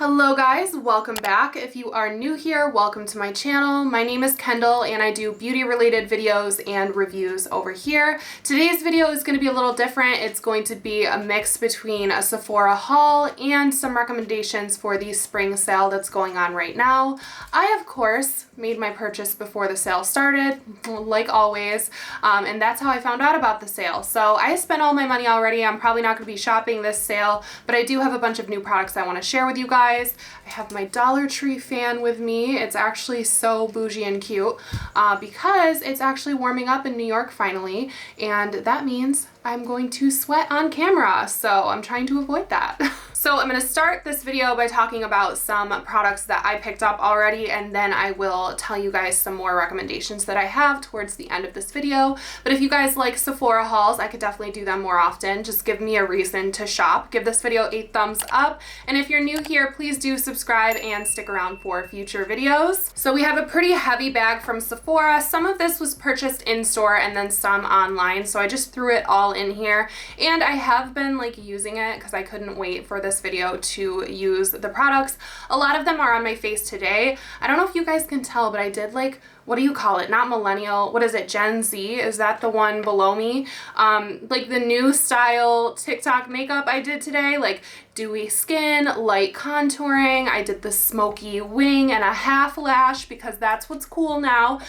Hello guys, welcome back. If you are new here, welcome to my channel. My name is Kendall and I do beauty related videos and reviews over here. Today's video is going to be a little different. It's going to be a mix between a Sephora haul and some recommendations for the spring sale that's going on right now. I, of course, made my purchase before the sale started, like always, and that's how I found out about the sale. So I spent all my money already. I'm probably not going to be shopping this sale, but I do have a bunch of new products I want to share with you guys. I have my Dollar Tree fan with me. It's actually so bougie and cute because it's actually warming up in New York finally, and that means I'm going to sweat on camera, so I'm trying to avoid that. So I'm going to start this video by talking about some products that I picked up already, and then I will tell you guys some more recommendations that I have towards the end of this video. But if you guys like Sephora hauls, I could definitely do them more often. Just give me a reason to shop. Give this video a thumbs up, and if you're new here, please do subscribe and stick around for future videos. So we have a pretty heavy bag from Sephora. Some of this was purchased in store and then some online, so I just threw it all in here, and I have been like using it because I couldn't wait for this video to use the products. A lot of them are on my face today. I don't know if you guys can tell, but I did like, what do you call it? Not millennial, what is it? Gen Z? Is that the one below me? Like the new style TikTok makeup I did today, like dewy skin, light contouring. I did the smoky wing and a half lash because that's what's cool now.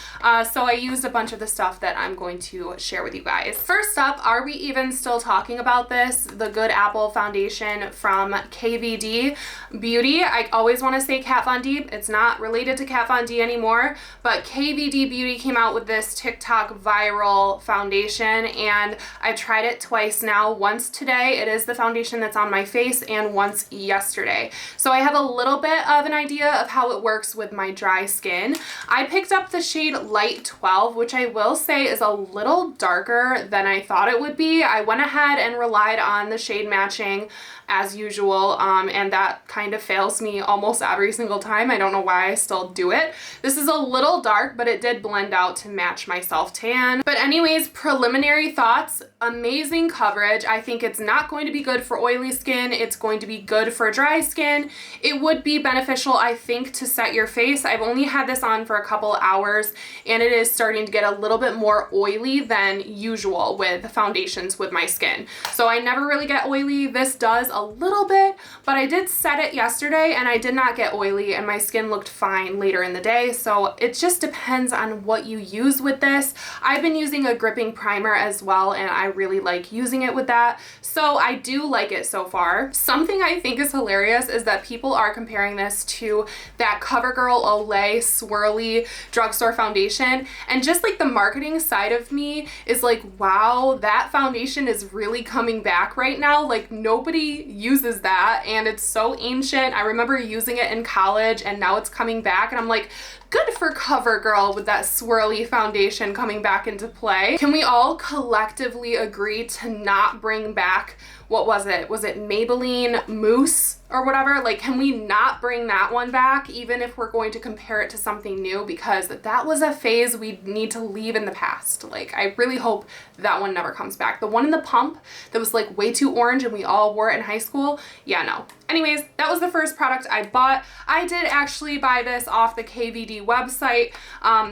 So I used a bunch of the stuff that I'm going to share with you guys. First up, are we even still talking about this? The Good Apple foundation from KVD Beauty. I always want to say Kat Von D. It's not related to Kat Von D anymore, but KVD Beauty came out with this TikTok viral foundation, and I've tried it twice now. Once today, it is the foundation that's on my face, and once yesterday. So I have a little bit of an idea of how it works with my dry skin. I picked up the shade Light 12, which I will say is a little darker than I thought it would be. I went ahead and relied on the shade matching as usual, and that kind of fails me almost every single time. I don't know why I still do it. This is a little dark, but it did blend out to match my self tan. But anyways, preliminary thoughts, amazing coverage. I think it's not going to be good for oily skin. It's going to be good for dry skin. It would be beneficial, I think, to set your face. I've only had this on for a couple hours, and it is starting to get a little bit more oily than usual with foundations with my skin. So I never really get oily. This does a little bit, but I did set it yesterday and I did not get oily, and my skin looked fine later in the day. So it just depends on what you use with this. I've been using a gripping primer as well, and I really like using it with that. So I do like it so far. Something I think is hilarious is that people are comparing this to that CoverGirl Olay swirly drugstore foundation, and just like the marketing side of me is like, wow, that foundation is really coming back right now. Like nobody uses that, and it's so ancient. I remember using it in college, and now it's coming back, and I'm like, good for CoverGirl with that swirly foundation coming back into play. Can we all collectively agree to not bring back, what was it? Was it Maybelline Mousse or whatever? Like, can we not bring that one back, even if we're going to compare it to something new? Because that was a phase we need to leave in the past. Like, I really hope that one never comes back. The one in the pump that was like way too orange and we all wore it in high school, yeah, no. Anyways, that was the first product I bought. I did actually buy this off the KVD website.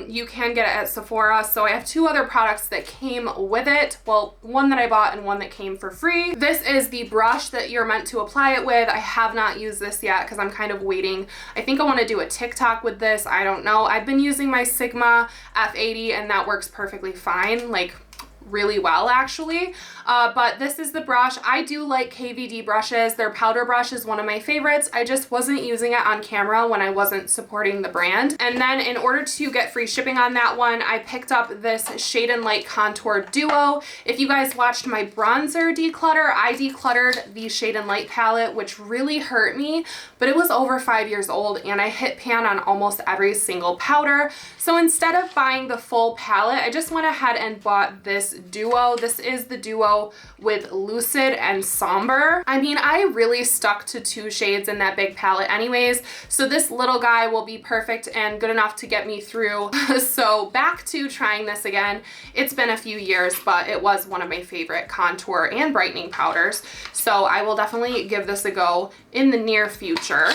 You can get it at Sephora. So I have two other products that came with it. Well, one that I bought and one that came for free. This is the brush that you're meant to apply it with. I have not used this yet because I'm kind of waiting. I think I want to do a TikTok with this. I don't know. I've been using my Sigma F80 and that works perfectly fine. Like, really well actually, but this is the brush. I do like KVD brushes. Their powder brush is one of my favorites. I just wasn't using it on camera when I wasn't supporting the brand. And then in order to get free shipping on that one, I picked up this Shade and Light Contour Duo. If you guys watched my bronzer declutter, I decluttered the Shade and Light palette, which really hurt me, but it was over 5 years old and I hit pan on almost every single powder. So instead of buying the full palette, I just went ahead and bought this duo. This is the duo with Lucid and Somber. I mean, I really stuck to two shades in that big palette anyways, so this little guy will be perfect and good enough to get me through. So back to trying this again. It's been a few years, but it was one of my favorite contour and brightening powders, so I will definitely give this a go in the near future.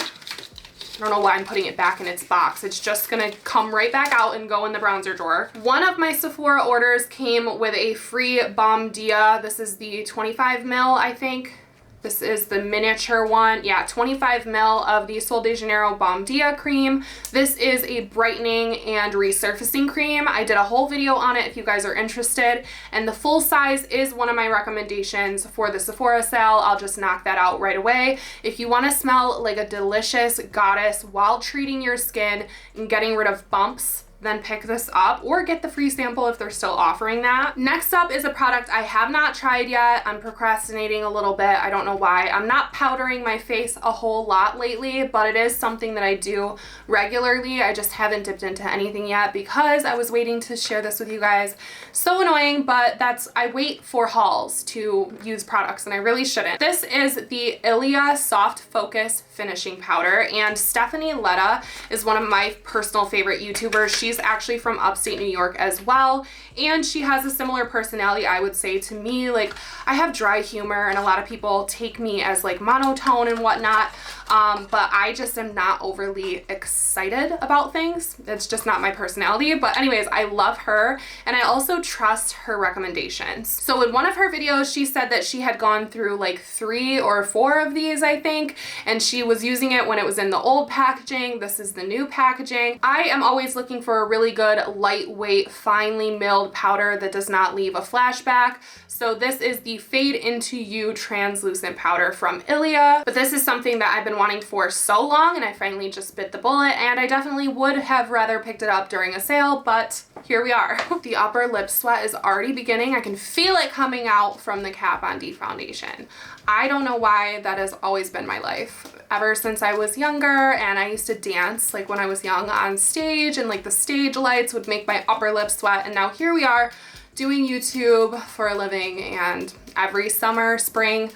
I don't know why I'm putting it back in its box. It's just gonna come right back out and go in the bronzer drawer. One of my Sephora orders came with a free Balm Dia. This is the 25 ml, I think. This is the miniature one. Yeah, 25 ml of the Sol de Janeiro Balm Dia cream. This is a brightening and resurfacing cream. I did a whole video on it if you guys are interested. And the full size is one of my recommendations for the Sephora sale. I'll just knock that out right away. If you want to smell like a delicious goddess while treating your skin and getting rid of bumps, then pick this up or get the free sample if they're still offering that. Next up is a product I have not tried yet. I'm procrastinating a little bit. I don't know why. I'm not powdering my face a whole lot lately, but it is something that I do regularly. I just haven't dipped into anything yet because I was waiting to share this with you guys. So annoying, but I wait for hauls to use products and I really shouldn't. This is the Ilia Soft Focus Finishing Powder, and Stephanie Letta is one of my personal favorite YouTubers. She's actually from upstate New York as well, and she has a similar personality, I would say, to me. Like, I have dry humor and a lot of people take me as like monotone and whatnot, but I just am not overly excited about things. It's just not my personality. But anyways, I love her and I also trust her recommendations. So in one of her videos, she said that she had gone through like 3 or 4 of these, I think, and she was using it when it was in the old packaging. This is the new packaging. I am always looking for a really good, lightweight, finely milled powder that does not leave a flashback. So this is the Fade Into You Translucent Powder from Ilia. But this is something that I've been wanting for so long and I finally just bit the bullet, and I definitely would have rather picked it up during a sale, but here we are. The upper lip sweat is already beginning. I can feel it coming out from the Kat Von D foundation. I don't know why that has always been my life. Ever since I was younger, and I used to dance like when I was young on stage, and like the stage lights would make my upper lip sweat, and now here we are doing YouTube for a living, and every summer, spring,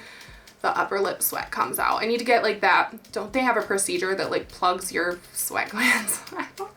the upper lip sweat comes out. I need to get like that. Don't they have a procedure that like plugs your sweat glands?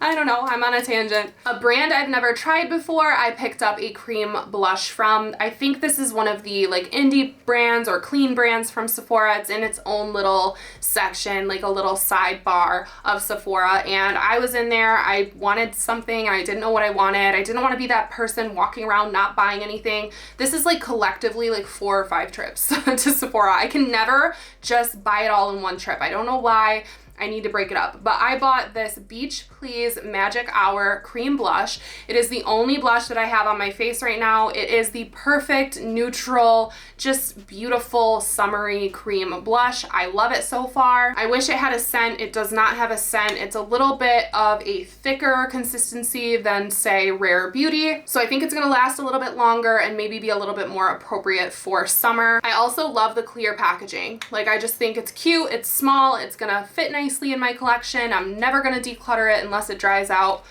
I don't know, I'm on a tangent. A brand I've never tried before, I picked up a cream blush from. I think this is one of the like indie brands or clean brands from Sephora. It's in its own little section, like a little sidebar of Sephora, and I was in there. I wanted something, I didn't know what I wanted. I didn't want to be that person walking around not buying anything. This is like collectively like 4 or 5 trips to Sephora. I can never just buy it all in one trip. I don't know why. I need to break it up. But I bought this Beach Please Magic Hour cream blush. It is the only blush that I have on my face right now. It is the perfect neutral, just beautiful summery cream blush. I love it so far. I wish it had a scent. It does not have a scent. It's a little bit of a thicker consistency than, say, Rare Beauty. So I think it's gonna last a little bit longer and maybe be a little bit more appropriate for summer. I also love the clear packaging. Like, I just think it's cute, it's small, it's gonna fit nicely in my collection. I'm never gonna declutter it unless it dries out.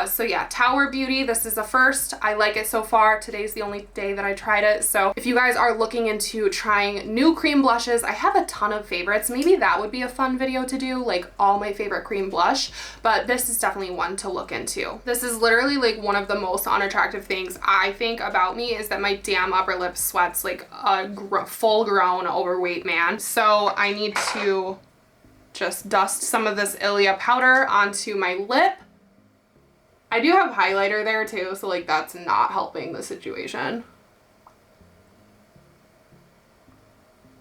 So yeah, Tower Beauty, this is a first. I like it so far. Today's the only day that I tried it. So if you guys are looking into trying new cream blushes, I have a ton of favorites. Maybe that would be a fun video to do, like all my favorite cream blush, but this is definitely one to look into. This is literally like one of the most unattractive things I think about me is that my damn upper lip sweats like a full grown overweight man. So I need to just dust some of this Ilia powder onto my lip. I do have highlighter there too, so like that's not helping the situation.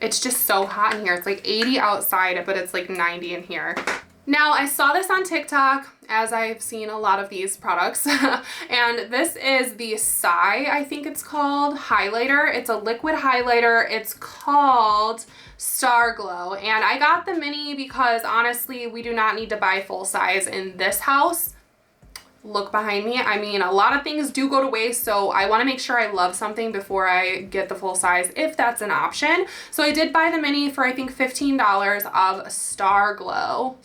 It's just so hot in here. It's like 80 outside, but it's like 90 in here. Now, I saw this on TikTok, as I've seen a lot of these products, and this is the Psy, I think it's called, highlighter. It's a liquid highlighter. It's called Star Glow, and I got the mini because honestly, we do not need to buy full size in this house. Look behind me. I mean, a lot of things do go to waste, so I want to make sure I love something before I get the full size, if that's an option. So I did buy the mini for I think $15 of Star Glow.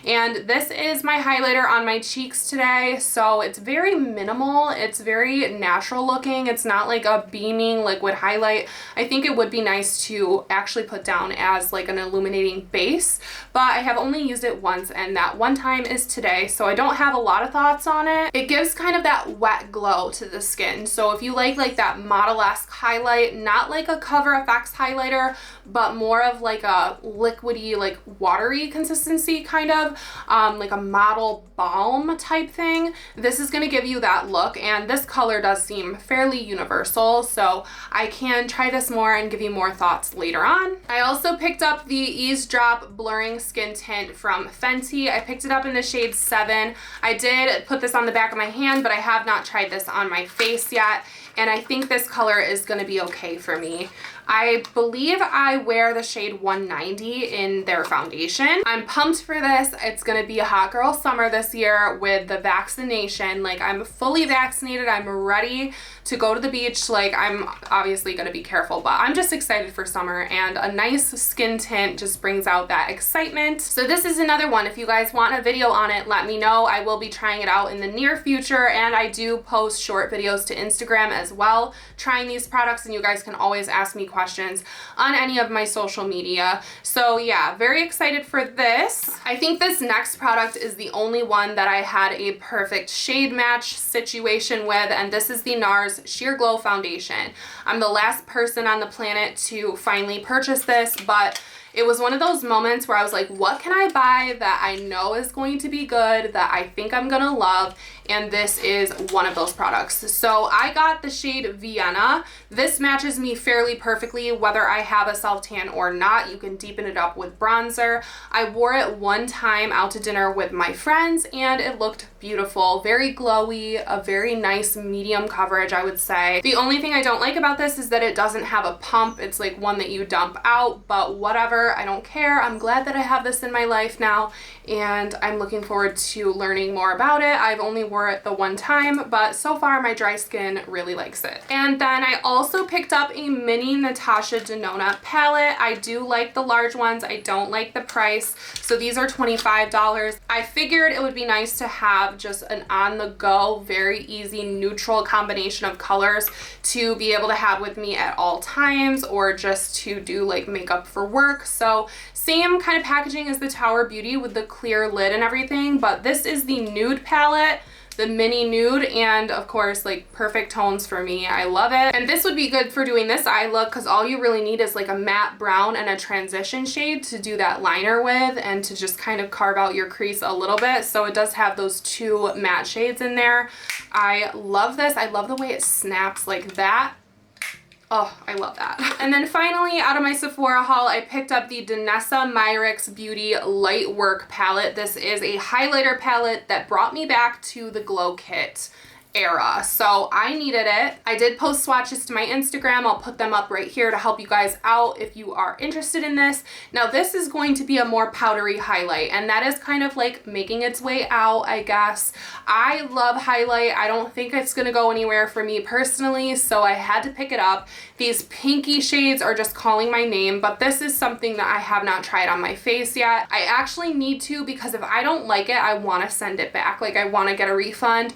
And this is my highlighter on my cheeks today. So it's very minimal. It's very natural looking. It's not like a beaming liquid highlight. I think it would be nice to actually put down as like an illuminating base, but I have only used it once, and that one time is today. So I don't have a lot lot of thoughts on it. It gives kind of that wet glow to the skin. So if you like that model-esque highlight, not like a Cover FX highlighter, but more of like a liquidy, like watery consistency kind of, like a model balm type thing, this is going to give you that look. And this color does seem fairly universal, so I can try this more and give you more thoughts later on. I also picked up the Eavesdrop Blurring Skin Tint from Fenty. I picked it up in the shade 7. I did put this on the back of my hand, but I have not tried this on my face yet, and I think this color is going to be okay for me. I believe I wear the shade 190 in their foundation. I'm pumped for this. It's gonna be a hot girl summer this year with the vaccination. Like, I'm fully vaccinated. I'm ready to go to the beach. Like, I'm obviously gonna be careful, but I'm just excited for summer, and a nice skin tint just brings out that excitement. So this is another one. If you guys want a video on it, let me know. I will be trying it out in the near future, and I do post short videos to Instagram as well, trying these products, and you guys can always ask me questions on any of my social media. So yeah, very excited for this. I think this next product is the only one that I had a perfect shade match situation with, and this is the NARS Sheer Glow Foundation. I'm the last person on the planet to finally purchase this, but it was one of those moments where I was like, what can I buy that I know is going to be good, that I think I'm gonna love? And this is one of those products. So I got the shade Vienna. This matches me fairly perfectly whether I have a self-tan or not. You can deepen it up with bronzer. I wore it one time out to dinner with my friends, and it looked beautiful. Very glowy, a very nice medium coverage, I would say. The only thing I don't like about this is that it doesn't have a pump. It's like one that you dump out, but whatever, I don't care. I'm glad that I have this in my life now, and I'm looking forward to learning more about it. I've only wore it the one time, but so far my dry skin really likes it. And then I also picked up a mini Natasha Denona palette. I do like the large ones. I don't like the price. So these are $25. I figured it would be nice to have just an on-the-go, very easy neutral combination of colors to be able to have with me at all times, or just to do like makeup for work. So same kind of packaging as the Tower Beauty with the clear lid and everything, but this is the nude palette, the mini nude, and of course like perfect tones for me. I love it. And this would be good for doing this eye look, because all you really need is like a matte brown and a transition shade to do that liner with, and to just kind of carve out your crease a little bit. So it does have those two matte shades in there. I love this. I love the way it snaps like that. Oh, I love that. And then finally, out of my Sephora haul, I picked up the Danessa Myricks Beauty Light Work palette. This is a highlighter palette that brought me back to the Glow Kit era, so I needed it. I did post swatches to my Instagram. I'll put them up right here to help you guys out if you are interested in this. Now this is going to be a more powdery highlight, and that is kind of like making its way out, I guess. I love highlight. I don't think it's gonna go anywhere for me personally, so I had to pick it up. These pinky shades are just calling my name, but this is something that I have not tried on my face yet. I actually need to, because if I don't like it, I want to send it back. Like, I want to get a refund.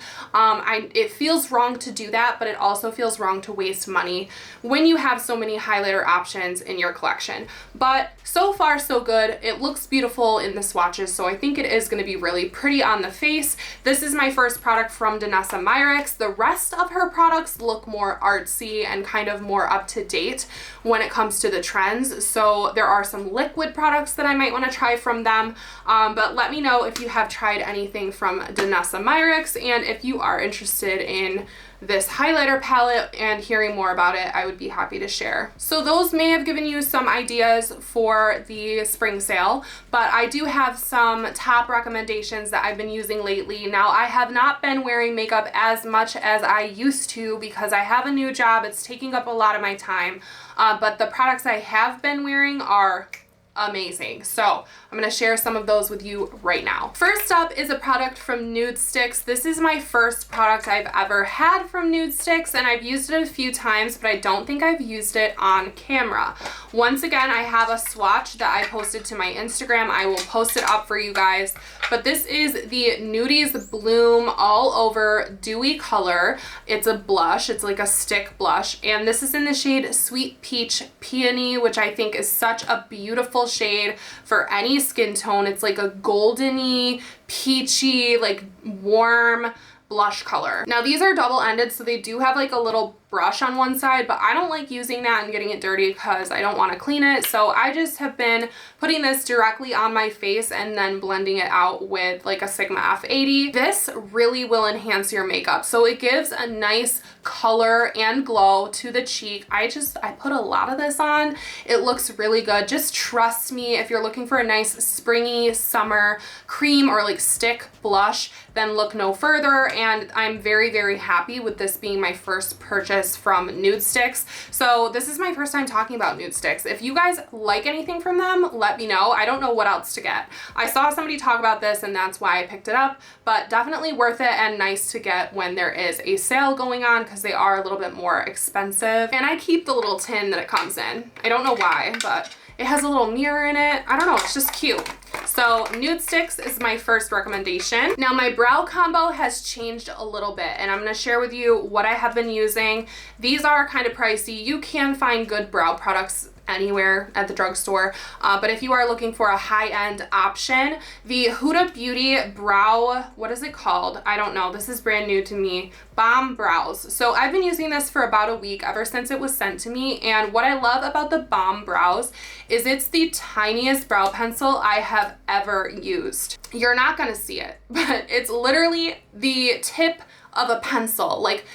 It feels wrong to do that, but it also feels wrong to waste money when you have so many highlighter options in your collection. But so far so good. It looks beautiful in the swatches, so I think it is going to be really pretty on the face. This is my first product from Danessa Myricks. The rest of her products look more artsy and kind of more up to date when it comes to the trends. So there are some liquid products that I might want to try from them, but let me know if you have tried anything from Danessa Myricks, and if you are interested in this highlighter palette and hearing more about it, I would be happy to share. So those may have given you some ideas for the spring sale, but I do have some top recommendations that I've been using lately. Now, I have not been wearing makeup as much as I used to because I have a new job. It's taking up a lot of my time, but the products I have been wearing are amazing. So I'm going to share some of those with you right now. First up is a product from Nude Sticks. This is my first product I've ever had from Nude Sticks, and I've used it a few times, but I don't think I've used it on camera. Once again, I have a swatch that I posted to my Instagram. I will post it up for you guys, but this is the Nudies Bloom All Over Dewy Color. It's a blush. It's like a stick blush, and this is in the shade Sweet Peach Peony, which I think is such a beautiful beautiful shade for any skin tone. It's like a goldeny, peachy, like warm blush color. Now these are double-ended, so they do have like a little brush on one side, but I don't like using that and getting it dirty because I don't want to clean it. So I just have been putting this directly on my face and then blending it out with like a Sigma F80. This really will enhance your makeup. So it gives a nice color and glow to the cheek. I put a lot of this on. It looks really good. Just trust me, if you're looking for a nice springy summer cream or like stick blush, then look no further. And I'm very, very happy with this being my first purchase from Nude Sticks. So this is my first time talking about Nude Sticks. If you guys like anything from them, let me know. I don't know what else to get. I saw somebody talk about this and that's why I picked it up, but definitely worth it and nice to get when there is a sale going on because they are a little bit more expensive. And I keep the little tin that it comes in. I don't know why, but it has a little mirror in it. I don't know, it's just cute. So Nude Sticks is my first recommendation. Now my brow combo has changed a little bit and I'm gonna share with you what I have been using. These are kind of pricey. You can find good brow products anywhere at the drugstore, but if you are looking for a high-end option, the Huda Beauty brow, what is it called? I don't know, this is brand new to me. Balm Brows. So I've been using this for about a week ever since it was sent to me, and what I love about the Balm Brows is it's the tiniest brow pencil I have ever used. You're not gonna see it, but it's literally the tip of a pencil, like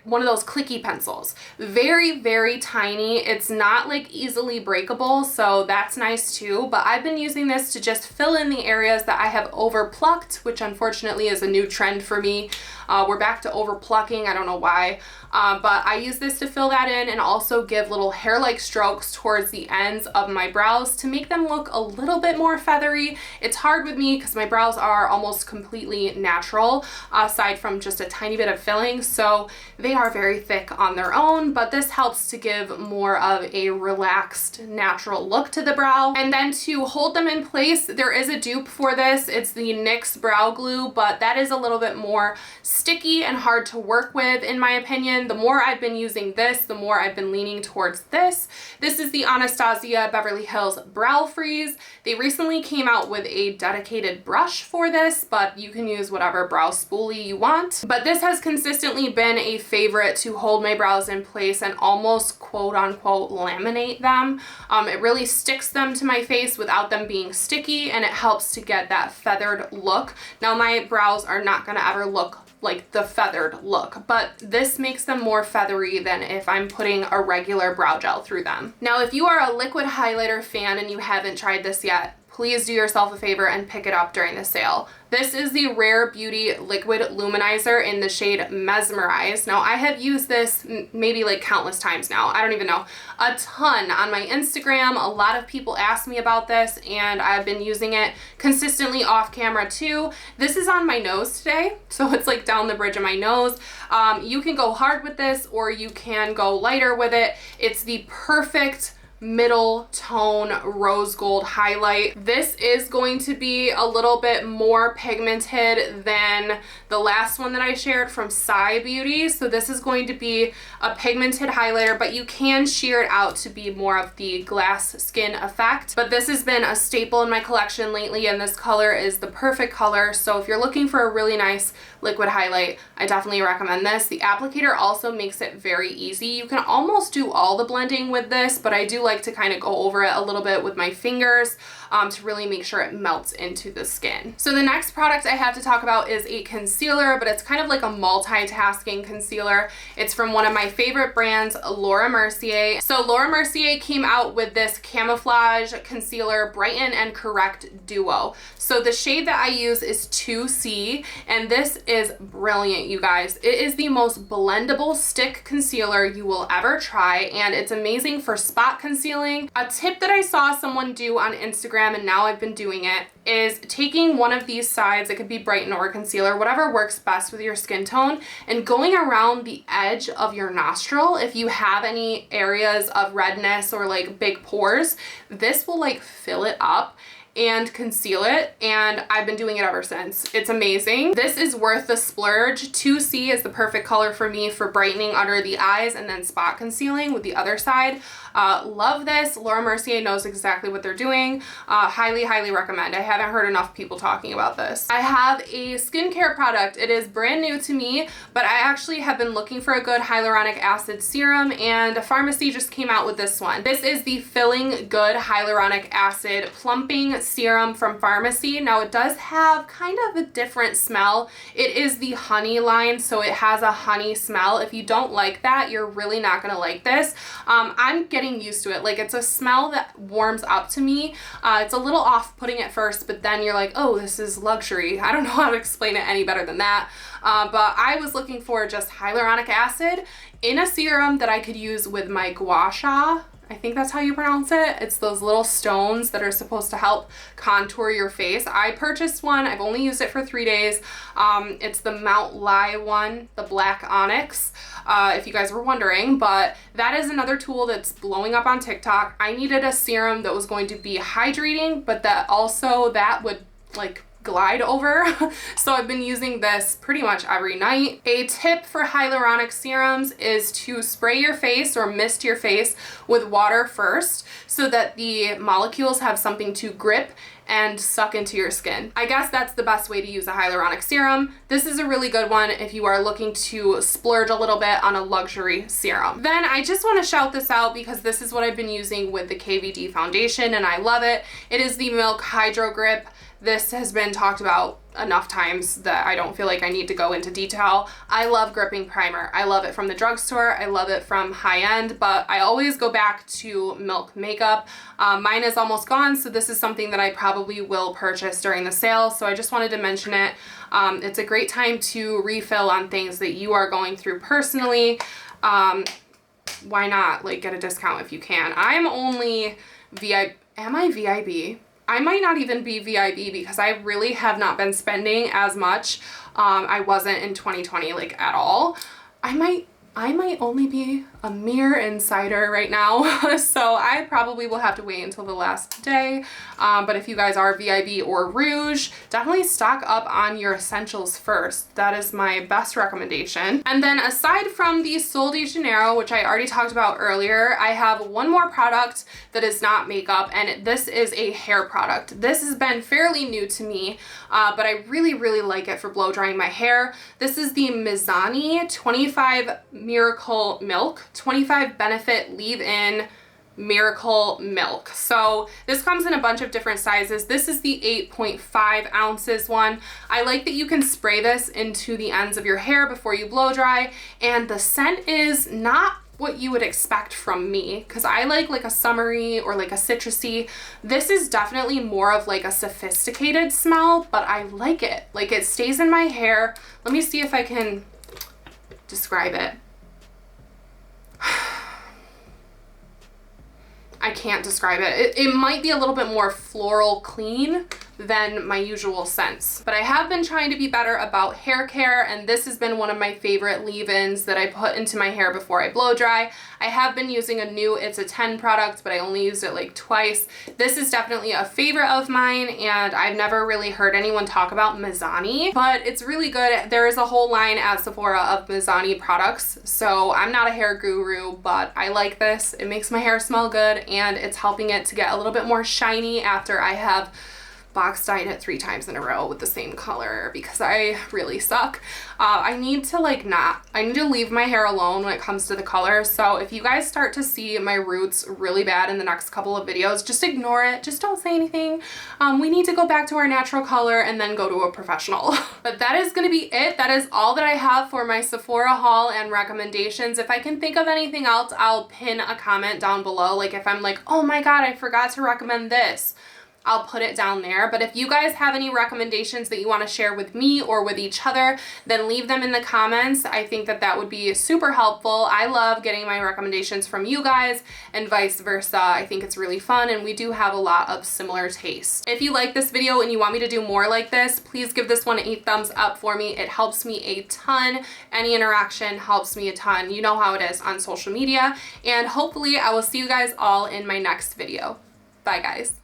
one of those clicky pencils. Very, very tiny. It's not like easily breakable, so that's nice too. But I've been using this to just fill in the areas that I have over plucked, which unfortunately is a new trend for me. We're back to over plucking. I don't know why. But I use this to fill that in and also give little hair-like strokes towards the ends of my brows to make them look a little bit more feathery. It's hard with me because my brows are almost completely natural, aside from just a tiny bit of filling. So they are very thick on their own, but this helps to give more of a relaxed, natural look to the brow. And then to hold them in place, there is a dupe for this. It's the NYX Brow Glue, but that is a little bit more sticky and hard to work with, in my opinion. The more I've been using this, the more I've been leaning towards this. This is the Anastasia Beverly Hills Brow Freeze. They recently came out with a dedicated brush for this, but you can use whatever brow spoolie you want. But this has consistently been a favorite to hold my brows in place and almost quote unquote laminate them. It really sticks them to my face without them being sticky, and it helps to get that feathered look. Now my brows are not gonna ever look like the feathered look, but this makes them more feathery than if I'm putting a regular brow gel through them. Now, if you are a liquid highlighter fan and you haven't tried this yet, please do yourself a favor and pick it up during the sale. This is the Rare Beauty Liquid Luminizer in the shade Mesmerize. Now, I have used this maybe like countless times now. I don't even know. A ton on my Instagram. A lot of people ask me about this, and I've been using it consistently off camera too. This is on my nose today, so it's like down the bridge of my nose. You can go hard with this or you can go lighter with it. It's the perfect middle tone rose gold highlight. This is going to be a little bit more pigmented than the last one that I shared from Psy Beauty. So this is going to be a pigmented highlighter, but you can sheer it out to be more of the glass skin effect. But this has been a staple in my collection lately, and this color is the perfect color. So if you're looking for a really nice liquid highlight, I definitely recommend this. The applicator also makes it very easy. You can almost do all the blending with this, but I do like to kind of go over it a little bit with my fingers to really make sure it melts into the skin. So the next product I have to talk about is a concealer, but it's kind of like a multitasking concealer. It's from one of my favorite brands, Laura Mercier. So Laura Mercier came out with this Camouflage Concealer Brighten and Correct Duo. So the shade that I use is 2C, and this is brilliant, you guys. It is the most blendable stick concealer you will ever try, and it's amazing for spot concealing. A tip that I saw someone do on Instagram, and now I've been doing it, is taking one of these sides, it could be Brighten or Concealer, whatever works best with your skin tone, and going around the edge of your nostril. If you have any areas of redness or like big pores, this will like fill it up and conceal it, and I've been doing it ever since. It's amazing. This is worth the splurge. 2C is the perfect color for me for brightening under the eyes and then spot concealing with the other side. Love this. Laura Mercier knows exactly what they're doing. Highly, highly recommend. I haven't heard enough people talking about this. I have a skincare product. It is brand new to me, but I actually have been looking for a good hyaluronic acid serum, and a pharmacy just came out with this one. This is the Feeling Good Hyaluronic Acid Plumping Serum from Pharmacy. Now it does have kind of a different smell. It is the honey line, so it has a honey smell. If you don't like that, you're really not gonna like this. I'm getting used to it. Like, it's a smell that warms up to me. It's a little off-putting at first, but then you're like, oh, this is luxury. I don't know how to explain it any better than that. But I was looking for just hyaluronic acid in a serum that I could use with my gua sha. I think that's how you pronounce it. It's those little stones that are supposed to help contour your face. I purchased one. I've only used it for 3 days. It's the Mount Lai one, the black onyx, if you guys were wondering. But that is another tool that's blowing up on TikTok. I needed a serum that was going to be hydrating, but that also that would like glide over. So I've been using this pretty much every night. A tip for hyaluronic serums is to spray your face or mist your face with water first so that the molecules have something to grip and suck into your skin. I guess that's the best way to use a hyaluronic serum. This is a really good one if you are looking to splurge a little bit on a luxury serum. Then I just want to shout this out because this is what I've been using with the KVD foundation and I love it. It is the Milk Hydro Grip. This has been talked about enough times that I don't feel like I need to go into detail. I love gripping primer. I love it from the drugstore. I love it from high end, but I always go back to Milk makeup. Mine is almost gone, so this is something that I probably will purchase during the sale. So I just wanted to mention it. It's a great time to refill on things that you are going through personally. Why not like get a discount if you can? I'm only VIB. Am I VIB? I might not even be VIB because I really have not been spending as much. I wasn't in 2020 like at all. I might only be a mere insider right now. So I probably will have to wait until the last day. But if you guys are VIB or Rouge, definitely stock up on your essentials first. That is my best recommendation. And then aside from the Sol de Janeiro, which I already talked about earlier, I have one more product that is not makeup, and this is a hair product. This has been fairly new to me, but I really, really like it for blow drying my hair. This is the Mizani 25 Miracle Milk, 25 Benefit Leave-In Miracle Milk. So this comes in a bunch of different sizes. This is the 8.5 ounces one. I like that you can spray this into the ends of your hair before you blow dry, and the scent is not what you would expect from me because I like a summery or like a citrusy. This is definitely more of like a sophisticated smell, but I like it. Like, it stays in my hair. Let me see if I can describe it. I can't describe it. It might be a little bit more floral clean than my usual scents. But I have been trying to be better about hair care, and this has been one of my favorite leave-ins that I put into my hair before I blow dry. I have been using a new It's a 10 product, but I only used it like twice. This is definitely a favorite of mine, and I've never really heard anyone talk about Mizani, but it's really good. There is a whole line at Sephora of Mizani products, so I'm not a hair guru, but I like this. It makes my hair smell good, and it's helping it to get a little bit more shiny after I have box dyed it 3 times in a row with the same color because I really suck. I need to I need to leave my hair alone when it comes to the color. So if you guys start to see my roots really bad in the next couple of videos, just ignore it. Just don't say anything. We need to go back to our natural color and then go to a professional. But that is going to be it. That is all that I have for my Sephora haul and recommendations. If I can think of anything else, I'll pin a comment down below. Like if I'm like, oh my god, I forgot to recommend this, I'll put it down there. But if you guys have any recommendations that you want to share with me or with each other, then leave them in the comments. I think that that would be super helpful. I love getting my recommendations from you guys and vice versa. I think it's really fun, and we do have a lot of similar tastes. If you like this video and you want me to do more like this, please give this one a thumbs up for me. It helps me a ton. Any interaction helps me a ton. You know how it is on social media. And hopefully I will see you guys all in my next video. Bye guys.